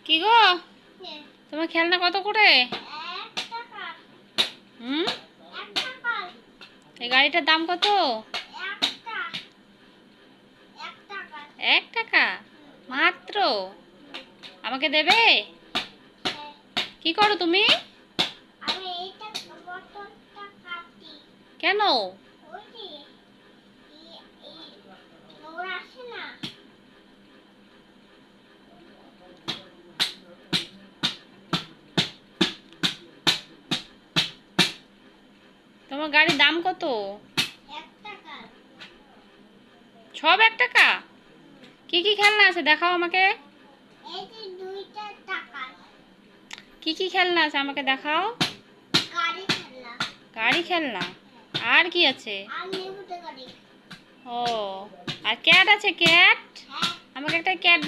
কি গো, তোমার খেলনা কত করে? হুম, এই গাড়িটার দাম কত? 1 টাকা মাত্র? আমাকে দেবে? কি করো তুমি? কেন? তোমার গাড়ির দাম কত? সব 1 টাকা? কি কি খেলনা আছে দেখাও আমাকে। কি কি খেলনা আছে আমাকে দেখাও। গাড়ি খেলনা? আর কি আছে? ও, আর ক্যাট আছে? ক্যাট? আমাকে একটা ক্যাট